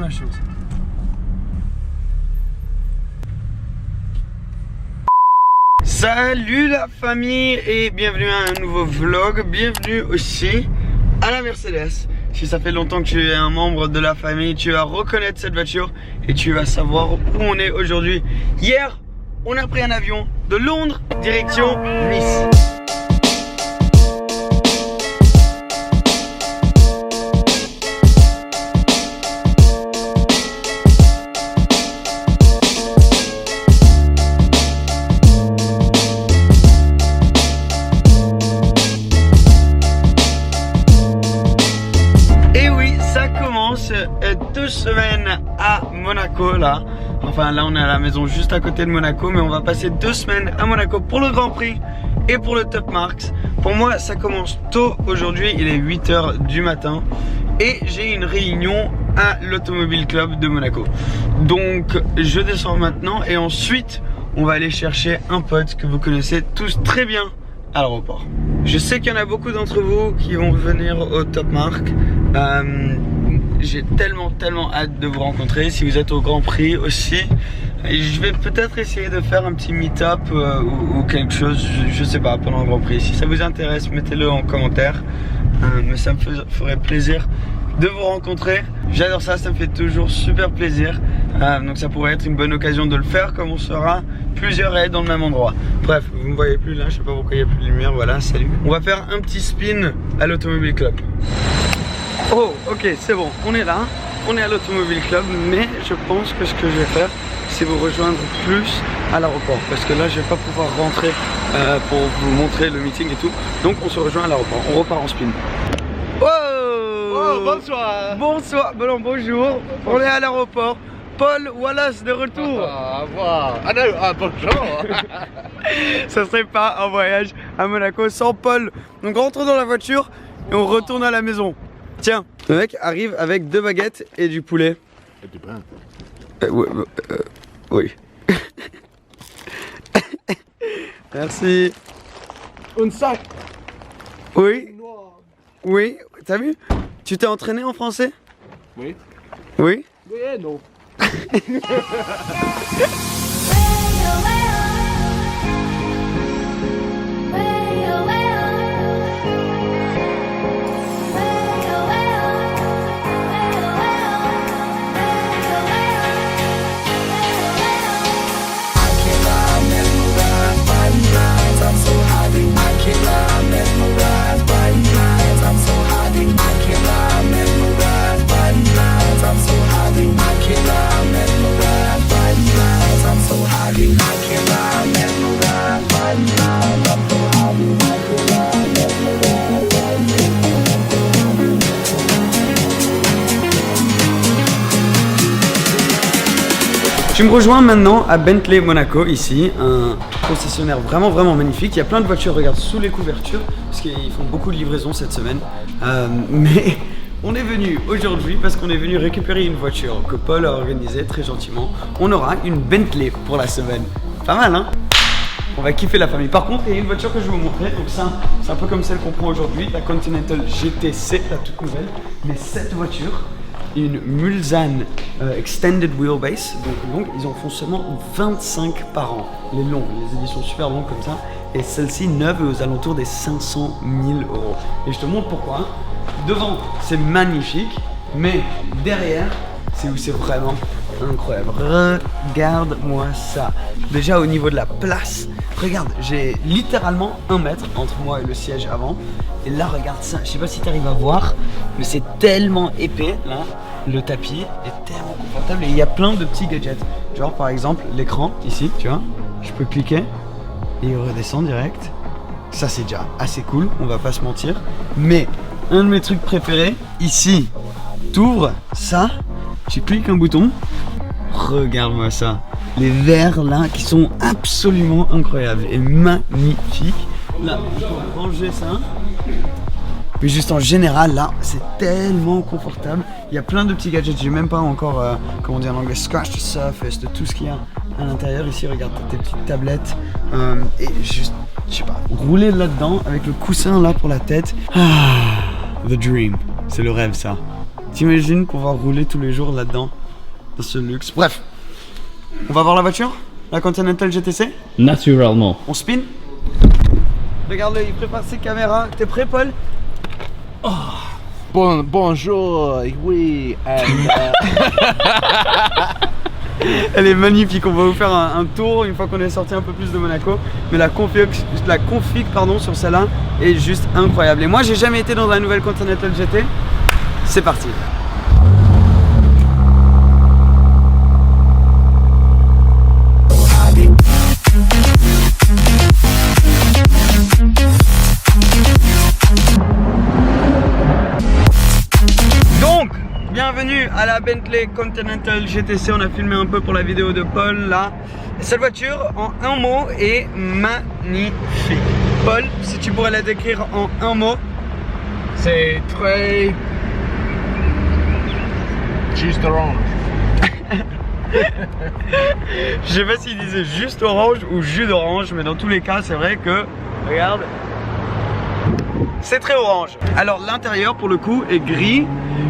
ma chose. Salut la famille et bienvenue à un nouveau vlog. Bienvenue aussi à la Mercedes. Si ça fait longtemps que tu es un membre de la famille, tu vas reconnaître cette voiture et tu vas savoir où on est aujourd'hui. Hier, on a pris un avion de Londres direction Nice. Deux semaines à Monaco là. Enfin là on est à la maison juste à côté de Monaco, mais on va passer 2 semaines à Monaco pour le Grand Prix et pour le Top Marks. Pour moi ça commence tôt aujourd'hui, il est 8 h du matin et j'ai une réunion à l'Automobile Club de Monaco. Donc je descends maintenant et ensuite on va aller chercher un pote que vous connaissez tous très bien à l'aéroport. Je sais qu'il y en a beaucoup d'entre vous qui vont venir au Top Mark. J'ai tellement hâte de vous rencontrer. Si vous êtes au Grand Prix aussi, je vais peut-être essayer de faire un petit meet-up ou quelque chose, je sais pas, pendant le Grand Prix. Si ça vous intéresse, mettez-le en commentaire. Mais ça me ferait plaisir de vous rencontrer. J'adore ça, ça me fait toujours super plaisir. Donc ça pourrait être une bonne occasion de le faire comme on sera plusieurs à être dans le même endroit. Bref, vous me voyez plus là, je sais pas pourquoi il n'y a plus de lumière, voilà, salut. On va faire un petit spin à l'Automobile Club. Oh, ok, c'est bon, on est là, on est à l'Automobile Club, mais je pense que ce que je vais faire, c'est vous rejoindre plus à l'aéroport, parce que là, je vais pas pouvoir rentrer pour vous montrer le meeting et tout. Donc, on se rejoint à l'aéroport, on repart en spin. Oh, oh bonsoir. Bonsoir, bon, bonjour, on est à l'aéroport. Paul Wallace de retour. Bonjour. Ça serait pas un voyage à Monaco sans Paul. Donc, rentre dans la voiture et on retourne à la maison. Tiens, le mec arrive avec 2 baguettes et du poulet. Et du pain. Oui. Merci. Un sac. Oui. Noir. Oui. T'as vu? Tu t'es entraîné en français? Oui. Oui. Oui et non. Tu me rejoins maintenant à Bentley Monaco, ici, un concessionnaire vraiment magnifique. Il y a plein de voitures, regarde, sous les couvertures, parce qu'ils font beaucoup de livraisons cette semaine. Mais on est venu aujourd'hui parce qu'on est venu récupérer une voiture que Paul a organisée très gentiment. On aura une Bentley pour la semaine. Pas mal, hein? On va kiffer la famille. Par contre, il y a une voiture que je vais vous montrer. Donc ça, c'est un peu comme celle qu'on prend aujourd'hui, la Continental GTC, la toute nouvelle. Mais cette voiture, une Mulsanne Extended Wheelbase, donc longue, ils en font seulement 25 par an, les longues, les éditions super longues comme ça, et celle-ci neuve est aux alentours des 500 000 €. Et je te montre pourquoi. Devant, c'est magnifique, mais derrière, c'est où c'est vraiment incroyable. Regarde-moi ça. Déjà au niveau de la place, regarde, j'ai littéralement 1 mètre entre moi et le siège avant. Et là, regarde ça, je sais pas si tu arrives à voir, mais c'est tellement épais là. Le tapis est tellement confortable et il y a plein de petits gadgets. Genre par exemple l'écran ici, tu vois, je peux cliquer et il redescend direct. Ça c'est déjà assez cool, on va pas se mentir. Mais un de mes trucs préférés, ici, t'ouvres ça, tu cliques un bouton, regarde-moi ça. Les verres là qui sont absolument incroyables et magnifiques. Là, on peut ranger ça. Mais juste en général, là, c'est tellement confortable. Il y a plein de petits gadgets. J'ai même pas encore, comment dire en anglais, scratch the surface de tout ce qu'il y a à l'intérieur. Ici, regarde, tes petites tablettes. Et juste, je sais pas, rouler là-dedans avec le coussin là pour la tête. Ah, the dream. C'est le rêve, ça. T'imagines pouvoir rouler tous les jours là-dedans, dans ce luxe. Bref, on va voir la voiture, la Continental GTC. Naturellement. On spin. Regarde-le, il prépare ses caméras. T'es prêt, Paul? Bonjour, oui. Elle est magnifique, on va vous faire un tour une fois qu'on est sorti un peu plus de Monaco. Mais la config sur celle-là est juste incroyable. Et moi j'ai jamais été dans la nouvelle Continental GT. C'est parti. Bienvenue à la Bentley Continental GTC, on a filmé un peu pour la vidéo de Paul là. Cette voiture en un mot est magnifique. Paul, si tu pourrais la décrire en un mot. C'est très... juste orange. Je sais pas s'il disait juste orange ou jus d'orange, mais dans tous les cas c'est vrai que, regarde, c'est très orange. Alors l'intérieur pour le coup est gris.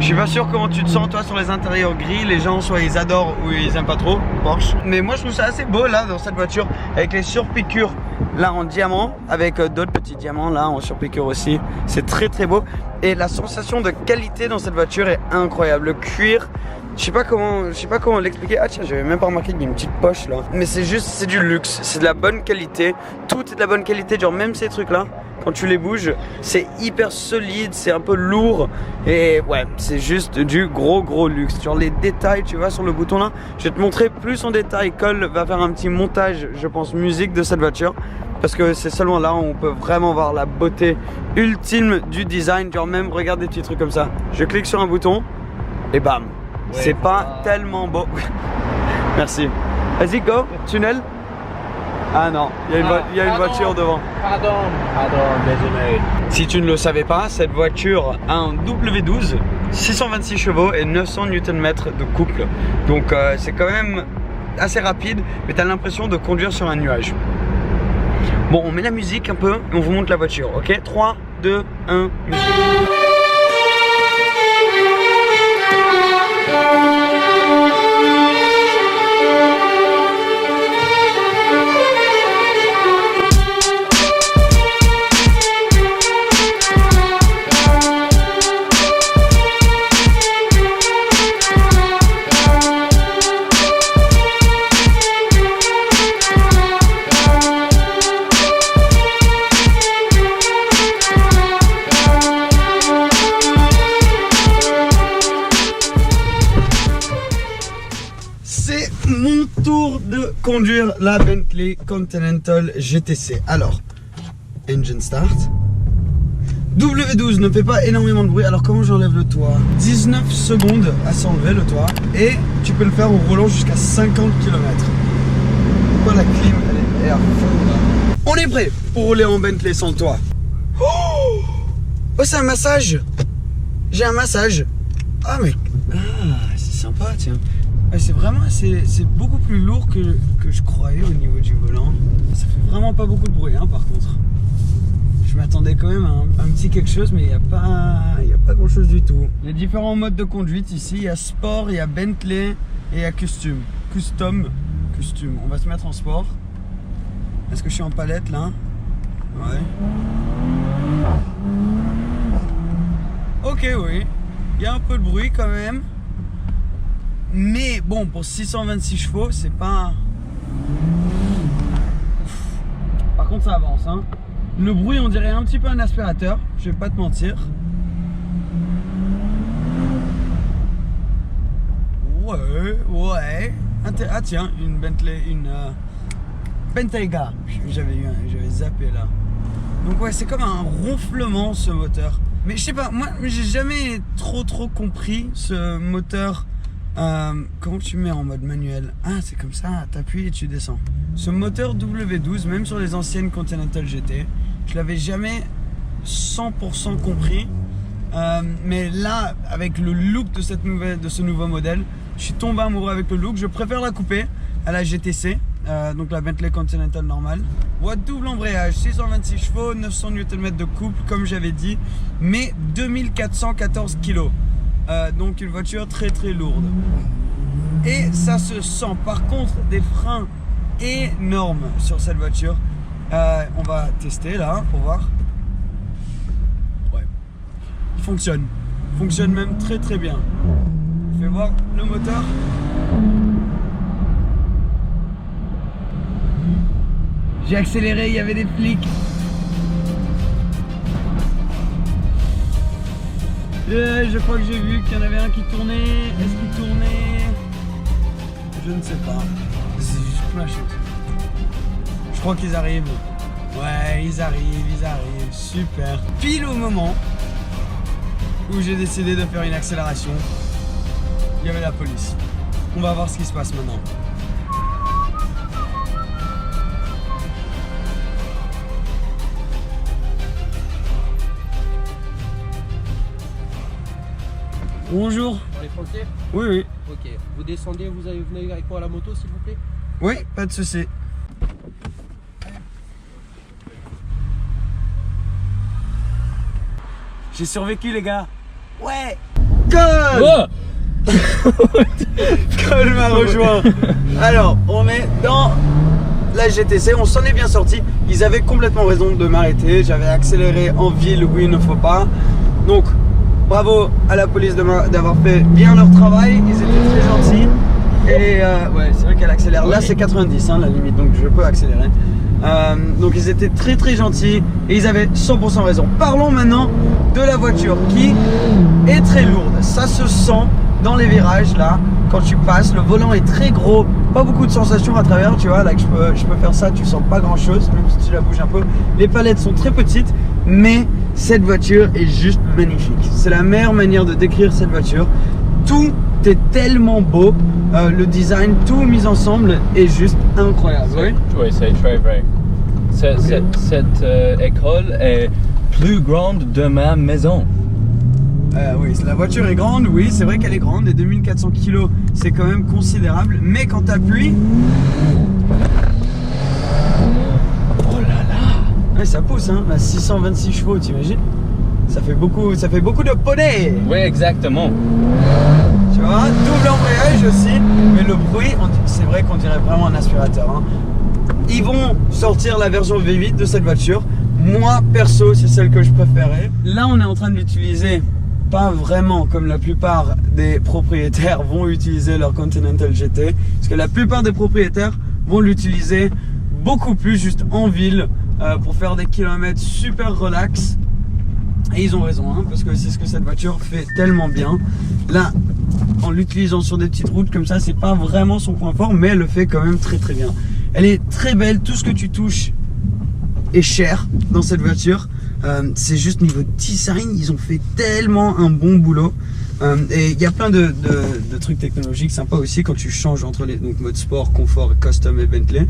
Je suis pas sûr comment tu te sens toi sur les intérieurs gris. Les gens soit ils adorent ou ils aiment pas trop Porsche. Mais moi je trouve ça assez beau là dans cette voiture avec les surpiqûres là en diamant, avec d'autres petits diamants là en surpiqûre aussi. C'est très très beau. Et la sensation de qualité dans cette voiture est incroyable. Le cuir, je sais pas comment l'expliquer. Ah tiens, j'avais même pas remarqué qu'il y a une petite poche là. Mais c'est juste, c'est du luxe, c'est de la bonne qualité. Tout est de la bonne qualité, genre même ces trucs là. Quand tu les bouges, c'est hyper solide, c'est un peu lourd. Et ouais, c'est juste du gros luxe. Genre les détails, tu vois, sur le bouton là. Je vais te montrer plus en détail. Cole va faire un petit montage, je pense, musique de cette voiture. Parce que c'est seulement là où on peut vraiment voir la beauté ultime du design. Genre même, regarde des petits trucs comme ça. Je clique sur un bouton et bam. Ouais, c'est pas tellement beau. Merci. Vas-y, go, tunnel. Ah non, il y a une voiture devant. Pardon, désolé. Si tu ne le savais pas, cette voiture a un W12, 626 chevaux et 900 Nm de couple. Donc c'est quand même assez rapide, mais tu as l'impression de conduire sur un nuage. Bon, on met la musique un peu et on vous montre la voiture, ok? 3, 2, 1, musique. C'est mon tour de conduire la Bentley Continental GTC. Alors, engine start. W12 ne fait pas énormément de bruit. Alors comment j'enlève le toit? 19 secondes à s'enlever le toit. Et tu peux le faire en roulant jusqu'à 50 km. Pourquoi la clim elle est à fond là? On est prêt pour rouler en Bentley sans le toit. Oh, c'est un massage. J'ai un massage. Ah mais... Ah, c'est sympa tiens. C'est vraiment, c'est beaucoup plus lourd que je croyais au niveau du volant. Ça fait vraiment pas beaucoup de bruit hein, par contre. Je m'attendais quand même à un petit quelque chose, mais il n'y a pas grand chose du tout. Il y a différents modes de conduite ici. Il y a sport, il y a Bentley et il y a custom. On va se mettre en sport. Est-ce que je suis en palette là? Ouais. Ok, oui. Il y a un peu de bruit quand même. Mais bon, pour 626 chevaux, c'est pas... Par contre, ça avance, hein. Le bruit, on dirait un petit peu un aspirateur, je vais pas te mentir. Ouais. Ah tiens, une Bentley, Bentayga. J'avais zappé là. Donc ouais, c'est comme un ronflement ce moteur. Mais je sais pas, moi j'ai jamais trop compris ce moteur. Comment tu mets en mode manuel? Ah, c'est comme ça, t'appuies et tu descends. Ce moteur W12, même sur les anciennes Continental GT, je l'avais jamais 100% compris. Mais là, avec le look de ce nouveau modèle, je suis tombé amoureux avec le look. Je préfère la couper à la GTC, donc la Bentley Continental normale. Boîte double embrayage, 626 chevaux, 900 Nm de couple, comme j'avais dit, mais 2414 kg. donc une voiture très très lourde. Et ça se sent. Par contre, des freins énormes sur cette voiture. On va tester là pour voir. Ouais. Il fonctionne. Il fonctionne même très très bien. Je vais voir le moteur. J'ai accéléré, il y avait des flics. Je crois que j'ai vu qu'il y en avait un qui tournait. Est-ce qu'il tournait? Je ne sais pas. C'est juste plein de choses. Je crois qu'ils arrivent. Ouais, ils arrivent. Super. Pile au moment où j'ai décidé de faire une accélération, il y avait la police. On va voir ce qui se passe maintenant. Bonjour. Les frontières? Oui, oui. Ok. Vous descendez, vous venez avec moi à la moto, s'il vous plaît? Oui, pas de souci. J'ai survécu, les gars. Ouais. Cole. Oh Cole m'a rejoint. Alors, on est dans la GTC. On s'en est bien sorti. Ils avaient complètement raison de m'arrêter. J'avais accéléré en ville où il ne faut pas. Donc, bravo à la police d'avoir fait bien leur travail. Ils étaient très gentils. Et ouais, c'est vrai qu'elle accélère. Là, c'est 90, hein, la limite. Donc, je peux accélérer. Donc ils étaient très très gentils et ils avaient 100% raison. Parlons maintenant de la voiture qui est très lourde. Ça se sent dans les virages là quand tu passes. Le volant est très gros, pas beaucoup de sensations à travers. Tu vois là que je peux faire ça, tu sens pas grand chose même si tu la bouges un peu. Les palettes sont très petites, mais cette voiture est juste magnifique. C'est la meilleure manière de décrire cette voiture. Tout est tellement beau, le design, tout mis ensemble est juste incroyable. Oui, c'est très vrai. Cette école est plus grande de ma maison. Oui, la voiture est grande, oui, c'est vrai qu'elle est grande, et 2400 kg, c'est quand même considérable, mais quand t'appuies... Oh là là! Ouais, ça pousse, hein, à 626 chevaux, t'imagines? Ça fait beaucoup de poney! Oui, exactement. Tu vois, double embrayage aussi, mais le bruit, c'est vrai qu'on dirait vraiment un aspirateur. Hein. Ils vont sortir la version V8 de cette voiture. Moi, perso, c'est celle que je préférais. Là, on est en train de l'utiliser, pas vraiment comme la plupart des propriétaires vont utiliser leur Continental GT. Parce que la plupart des propriétaires vont l'utiliser beaucoup plus juste en ville pour faire des kilomètres super relax. Et ils ont raison, hein, parce que c'est ce que cette voiture fait tellement bien. Là, en l'utilisant sur des petites routes comme ça, c'est pas vraiment son point fort, mais elle le fait quand même très très bien. Elle est très belle, tout ce que tu touches est cher dans cette voiture. C'est juste niveau design, ils ont fait tellement un bon boulot. Et il y a plein de trucs technologiques sympas aussi quand tu changes entre les mode sport, confort, custom et Bentley.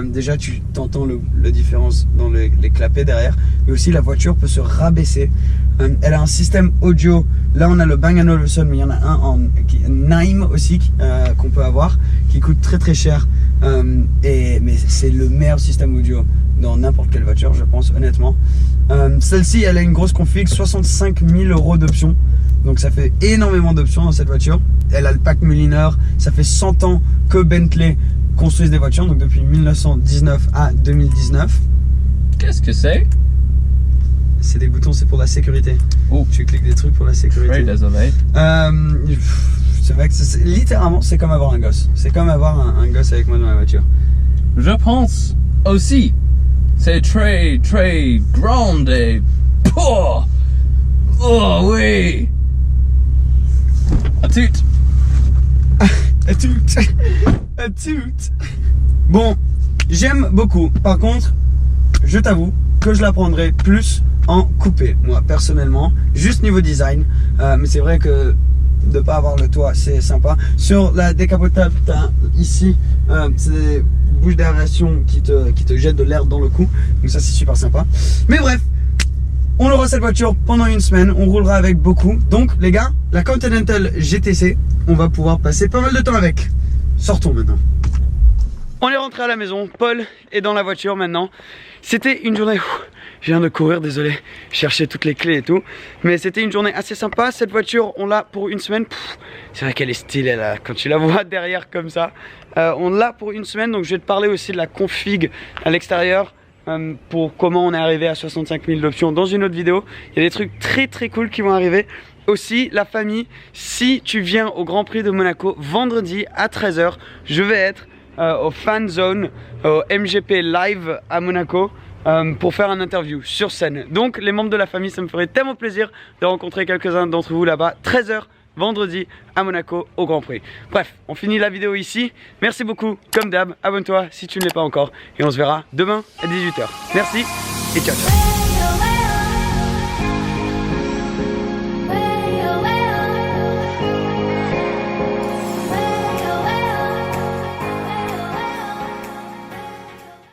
Déjà tu t'entends la différence dans les clapets derrière, mais aussi la voiture peut se rabaisser. Elle a un système audio. Là on a le Bang & Olufsen, mais il y en a un en Naim aussi qu'on peut avoir, qui coûte très très cher. Mais c'est le meilleur système audio dans n'importe quelle voiture, je pense honnêtement. Celle-ci elle a une grosse config, 65 000 € d'options. Donc ça fait énormément d'options dans cette voiture. Elle a le pack Mulliner. Ça fait 100 ans que Bentley construisent des voitures, donc depuis 1919 à 2019. Qu'est-ce que c'est? C'est des boutons, c'est pour la sécurité. Oh. Tu cliques des trucs pour la sécurité. Oui, désolé. C'est vrai que littéralement, c'est comme avoir un gosse. C'est comme avoir un gosse avec moi dans la voiture. Je pense aussi, c'est très très grande et... Oh oui! À tout! À tout. À tout. Bon, j'aime beaucoup. Par contre, je t'avoue que je la prendrais plus en coupé, moi personnellement, juste niveau design. Mais c'est vrai que de pas avoir le toit, c'est sympa. Sur la décapotable, t'as ici, c'est des bouches d'aération qui te jettent de l'air dans le cou. Donc ça, c'est super sympa. Mais bref, on aura cette voiture pendant une semaine, on roulera avec beaucoup. Donc les gars, la Continental GTC, on va pouvoir passer pas mal de temps avec. Sortons maintenant. On est rentré à la maison, Paul est dans la voiture maintenant. C'était une journée Je viens de courir, désolé, chercher toutes les clés et tout. Mais c'était une journée assez sympa. Cette voiture, on l'a pour une semaine. C'est vrai qu'elle est stylée là, quand tu la vois derrière comme ça. On l'a pour une semaine, donc je vais te parler aussi de la config à l'extérieur. Pour comment on est arrivé à 65 000 d'options dans une autre vidéo. Il y a des trucs très cool qui vont arriver. Aussi la famille, si tu viens au Grand Prix de Monaco vendredi à 13 h, je vais être au Fan Zone, au MGP Live à Monaco pour faire un interview sur scène. Donc les membres de la famille, ça me ferait tellement plaisir de rencontrer quelques-uns d'entre vous là-bas. 13 h vendredi à Monaco au Grand Prix. Bref, on finit la vidéo ici. Merci beaucoup, comme d'hab, abonne-toi si tu ne l'es pas encore. Et on se verra demain à 18 h. Merci et ciao ciao.